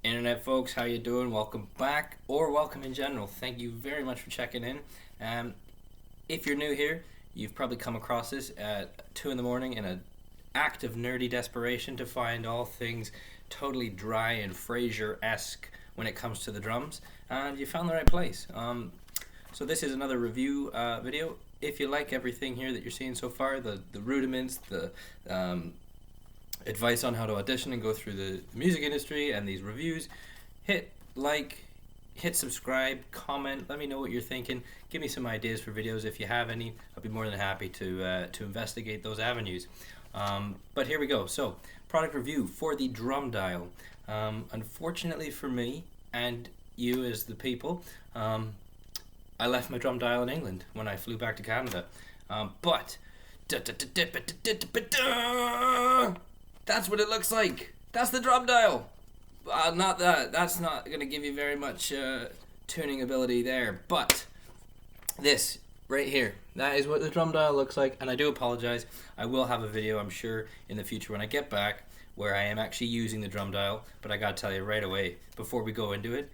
Internet folks, how you doing? Welcome back, or welcome in general. Thank you very much for checking in. If you're new here, you've probably come across this at 2 in the morning in an act of nerdy desperation to find all things totally dry and Frasier-esque when it comes to the drums, and you found the right place. So this is another review video. If you like everything here that you're seeing so far, the rudiments, the advice on how to audition and go through the music industry and these reviews, hit like, hit subscribe, comment, let me know what you're thinking, give me some ideas for videos if you have any. I'll be more than happy to investigate those avenues. But here we go. So, product review for the drum dial. Unfortunately for me and you as the people, I left my drum dial in England when I flew back to Canada. But that's what it looks like. That's the drum dial. Not that. That's not going to give you very much tuning ability there. But this right here, that is what the drum dial looks like. And I do apologize. I will have a video, I'm sure, in the future when I get back where I am actually using the drum dial. But I got to tell you right away, before we go into it,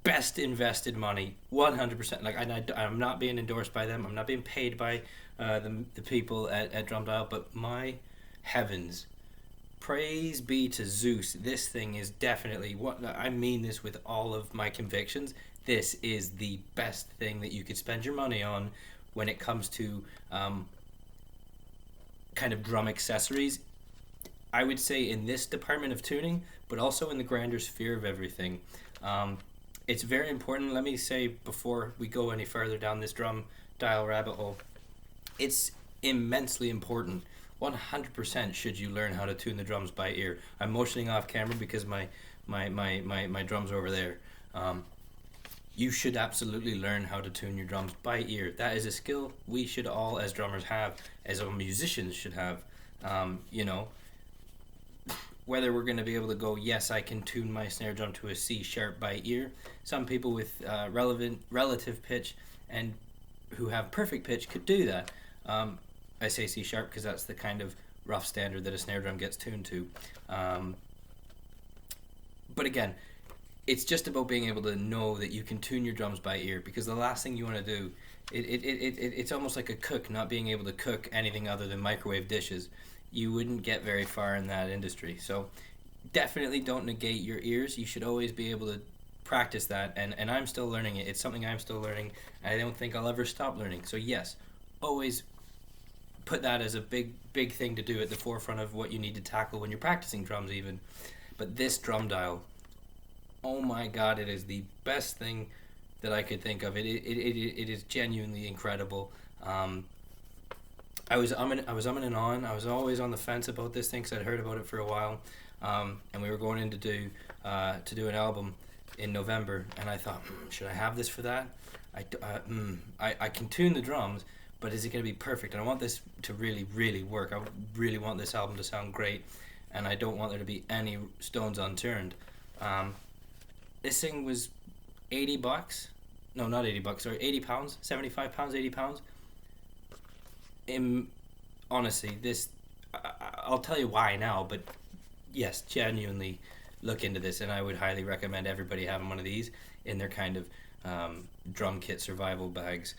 best invested money, 100%. Like, I'm not being endorsed by them. I'm not being paid by the people at Drum Dial. But my heavens, praise be to Zeus. This thing is definitely what I mean. This with all of my convictions. This is the best thing that you could spend your money on when it comes to kind of drum accessories. I would say in this department of tuning, but also in the grander sphere of everything. It's very important. Let me say before we go any further down this drum dial rabbit hole, it's immensely important. 100% should you learn how to tune the drums by ear. I'm motioning off camera because my drums are over there. You should absolutely learn how to tune your drums by ear. That is a skill we should all, as drummers, have, as musicians should have. You know, whether we're going to be able to go, yes, I can tune my snare drum to a C sharp by ear. Some people with relative pitch and who have perfect pitch could do that. I say C sharp because that's the kind of rough standard that a snare drum gets tuned to. But again, it's just about being able to know that you can tune your drums by ear, because the last thing you want to do, it's almost like a cook not being able to cook anything other than microwave dishes. You wouldn't get very far in that industry. So definitely don't negate your ears. You should always be able to practice that, and I'm still learning it. It's something I'm still learning, and I don't think I'll ever stop learning. So yes, always put that as a big thing to do at the forefront of what you need to tackle when you're practicing drums even. But this drum dial, oh my god, it is the best thing that I could think of. It is genuinely incredible. I was umming and on. I was always on the fence about this thing because I'd heard about it for a while, and we were going in to do an album in November, and I thought, should I have this for that? I can tune the drums, but is it going to be perfect? And I want this to really, really work. I really want this album to sound great, and I don't want there to be any stones unturned. This thing was $80. No, not $80. Sorry, £80. £75, £80. Honestly, this, I'll tell you why now, but yes, genuinely look into this, and I would highly recommend everybody having one of these in their kind of drum kit survival bags.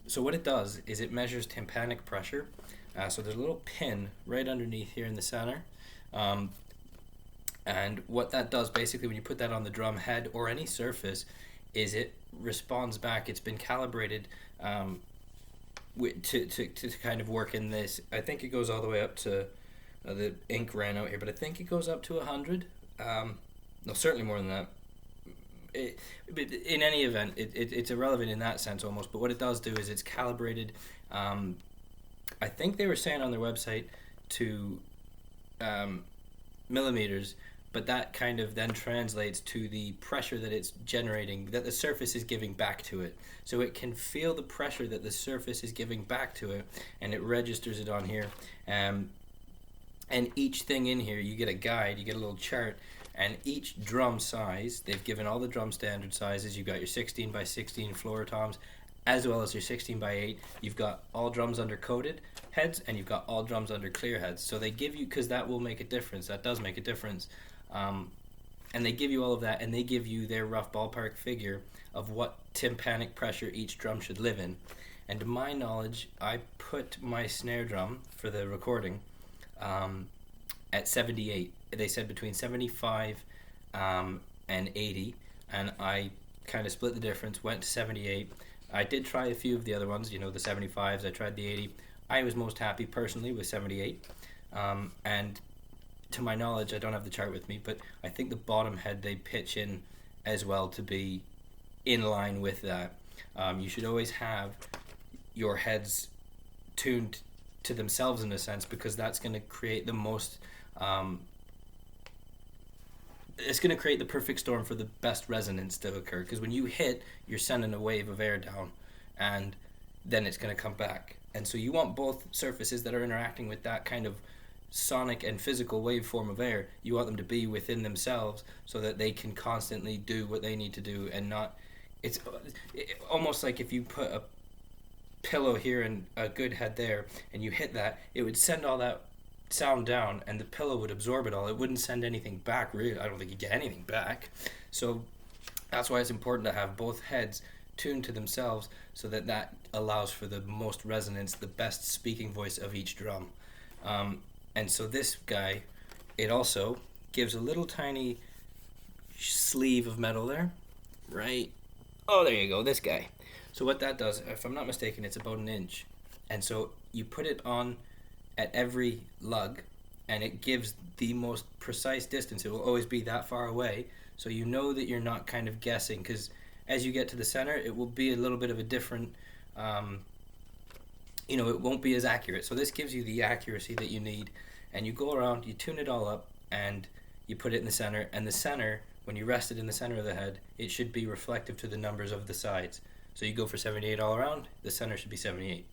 So what it does is it measures tympanic pressure. So there's a little pin right underneath here in the center. And what that does basically when you put that on the drum head or any surface is it responds back. It's been calibrated to kind of work in this. I think it goes all the way up to the ink ran out here, but I think it goes up to 100. No, certainly more than that. But in any event, it's irrelevant in that sense almost. But what it does do is it's calibrated. I think they were saying on their website to millimeters, but that kind of then translates to the pressure that it's generating, that the surface is giving back to it. So it can feel the pressure that the surface is giving back to it, and it registers it on here. And each thing in here, you get a guide, you get a little chart, and each drum size, they've given all the drum standard sizes. You've got your 16 by 16 floor toms, as well as your 16 by 8. You've got all drums under coated heads, and you've got all drums under clear heads. So they give you, because that will make a difference, that does make a difference. and they give you all of that, and they give you their rough ballpark figure of what tympanic pressure each drum should live in. And to my knowledge, I put my snare drum for the recording at 78. They said between 75 and 80, and I kind of split the difference, went to 78. I did try a few of the other ones, the 75s. I tried the 80. I was most happy personally with 78. And to my knowledge, I don't have the chart with me, but I think the bottom head they pitch in as well to be in line with that. You should always have your heads tuned to themselves in a sense, because that's going to create the most it's going to create the perfect storm for the best resonance to occur, because when you hit, you're sending a wave of air down, and then it's going to come back. And so you want both surfaces that are interacting with that kind of sonic and physical waveform of air, you want them to be within themselves so that they can constantly do what they need to do, and not, it's almost like if you put a pillow here and a good head there and you hit that, it would send all that sound down and the pillow would absorb it all. It wouldn't send anything back, really. I don't think you get anything back. So that's why it's important to have both heads tuned to themselves, so that that allows for the most resonance, the best speaking voice of each drum. And so this guy, it also gives a little tiny sleeve of metal there, right? Oh, there you go, this guy. So what that does, if I'm not mistaken, it's about 1 inch. And so you put it on at every lug, and it gives the most precise distance. It will always be that far away, so you know that you're not kind of guessing, because as you get to the center, it will be a little bit of a different, it won't be as accurate. So this gives you the accuracy that you need, and you go around, you tune it all up, and you put it in the center, and the center, when you rest it in the center of the head, it should be reflective to the numbers of the sides. So you go for 78 all around, the center should be 78.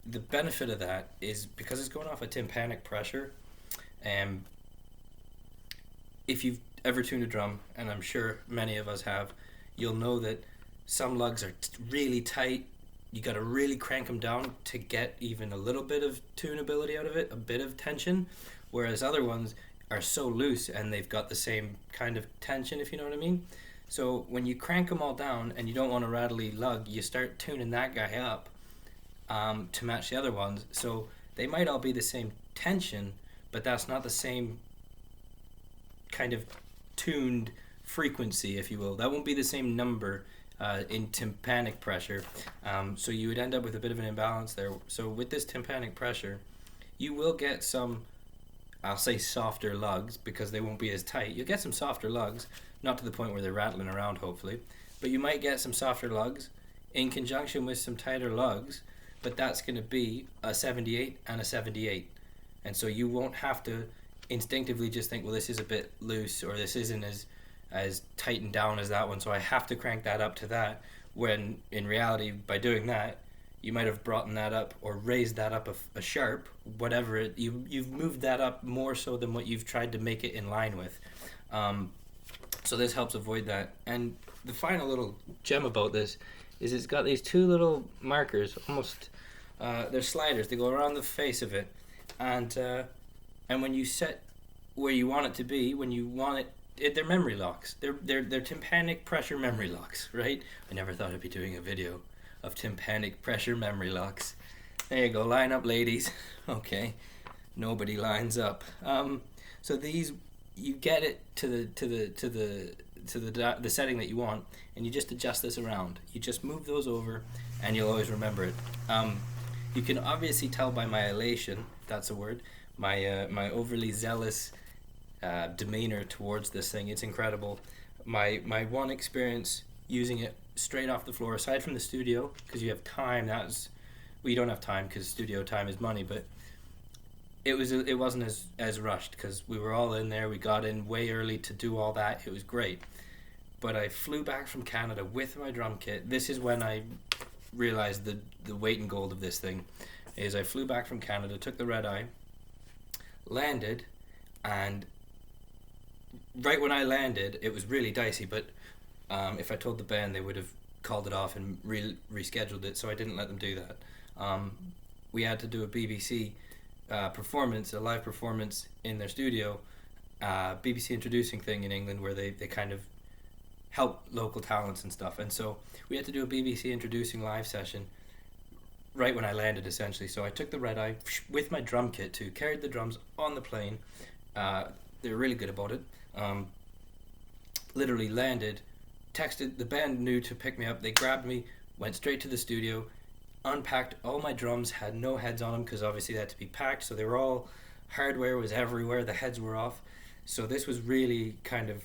The benefit of that is because it's going off a tympanic pressure, and if you've ever tuned a drum, and I'm sure many of us have, you'll know that some lugs are really tight. You got to really crank them down to get even a little bit of tunability out of it, a bit of tension, whereas other ones are so loose and they've got the same kind of tension, if you know what I mean. So when you crank them all down and you don't want a rattly lug, you start tuning that guy up to match the other ones. So they might all be the same tension, but that's not the same kind of tuned frequency, if you will. That won't be the same number in tympanic pressure. So you would end up with a bit of an imbalance there. So with this tympanic pressure, you will get some, I'll say softer lugs, because they won't be as tight. You'll get some softer lugs, not to the point where they're rattling around, hopefully, but you might get some softer lugs in conjunction with some tighter lugs, but that's going to be a 78 and a 78. And so you won't have to instinctively just think, well, this is a bit loose, or this isn't as tightened down as that one, so I have to crank that up to that, when in reality, by doing that, you might have brought that up or raised that up a sharp, whatever you've moved that up more so than what you've tried to make it in line with. So this helps avoid that. And the final little gem about this is it's got these two little markers, almost they're sliders. They go around the face of it, and when you set where you want it to be, when you want it, they're memory locks. They're tympanic pressure memory locks, right? I never thought I'd be doing a video of tympanic pressure memory locks. There you go, line up, ladies. Okay, nobody lines up. So these, you get it to the setting that you want, and you just adjust this around. You just move those over, and you'll always remember it. You can obviously tell by my elation, if that's a word, my overly zealous demeanor towards this thing. It's incredible. My one experience using it straight off the floor, aside from the studio, because you have time. You don't have time because studio time is money, but it wasn't as rushed, because we were all in there. We got in way early to do all that. It was great. But I flew back from Canada with my drum kit. This is when I realized the weight and gold of this thing. Is I flew back from Canada, took the red eye, landed, and right when I landed, it was really dicey, but if I told the band, they would have called it off and rescheduled it, so I didn't let them do that. We had to do a BBC performance, a live performance in their studio, BBC introducing thing in England where they kind of help local talents and stuff. And so we had to do a BBC introducing live session right when I landed, essentially. So I took the red eye with my drum kit too, carried the drums on the plane. They were really good about it. Literally landed, texted the band, knew to pick me up. They grabbed me, went straight to the studio, unpacked all my drums, had no heads on them because obviously they had to be packed. So they were all, hardware was everywhere, the heads were off. So this was really kind of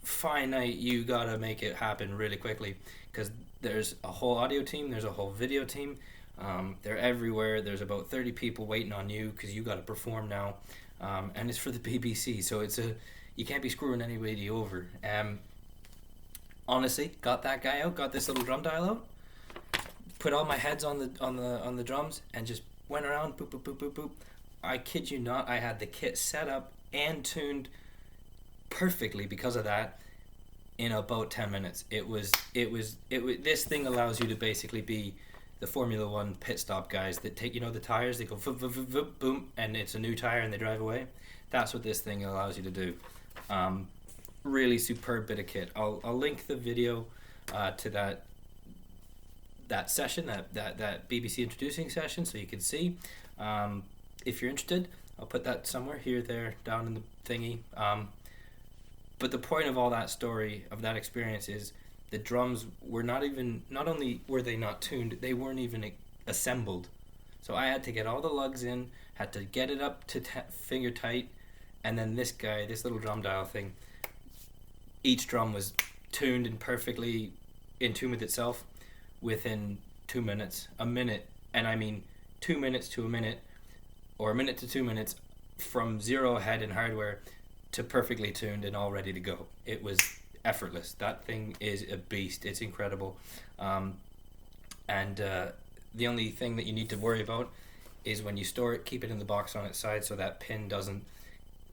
finite. You gotta make it happen really quickly because there's a whole audio team, there's a whole video team. They're everywhere. There's about 30 people waiting on you because you got to perform now, and it's for the BBC, so you can't be screwing anybody over. Honestly, got that guy out, got this little drum dial out, put all my heads on the drums, and just went around, boop boop boop boop boop. I kid you not, I had the kit set up and tuned perfectly because of that in about 10 minutes. It was this thing allows you to basically be the Formula One pit stop guys that take, the tires, they go voop, voop, voop, voop, boom, and it's a new tire and they drive away. That's what this thing allows you to do. Really superb bit of kit. I'll link the video to that session, that BBC introducing session, so you can see. If you're interested, I'll put that somewhere, here, there, down in the thingy. But the point of all that story, of that experience, is the drums were not only were they not tuned, they weren't even assembled. So I had to get all the lugs in, had to get it up to finger tight, and then this little drum dial thing, each drum was tuned and perfectly in tune with itself within 2 minutes, a minute, and I mean 2 minutes to a minute, or a minute to 2 minutes, from zero head and hardware to perfectly tuned and all ready to go. It was effortless. That thing is a beast. It's incredible. And the only thing that you need to worry about is when you store it, keep it in the box on its side so that pin doesn't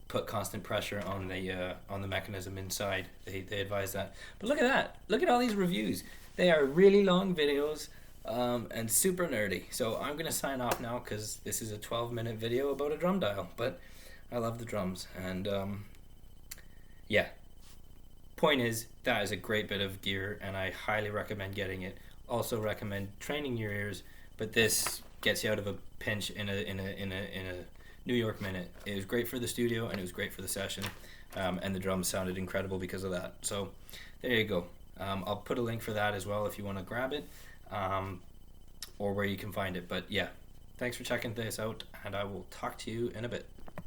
put constant pressure on the mechanism inside. They advise that. But look at that. Look at all these reviews. They are really long videos and super nerdy. So I'm going to sign off now because this is a 12-minute video about a drum dial. But I love the drums. And yeah. Point is, that is a great bit of gear and I highly recommend getting it. Also recommend training your ears, but this gets you out of a pinch in a New York minute. It was great for the studio and it was great for the session, and the drums sounded incredible because of that. So there you go. I'll put a link for that as well if you want to grab it, or where you can find it. But yeah, thanks for checking this out, and I will talk to you in a bit.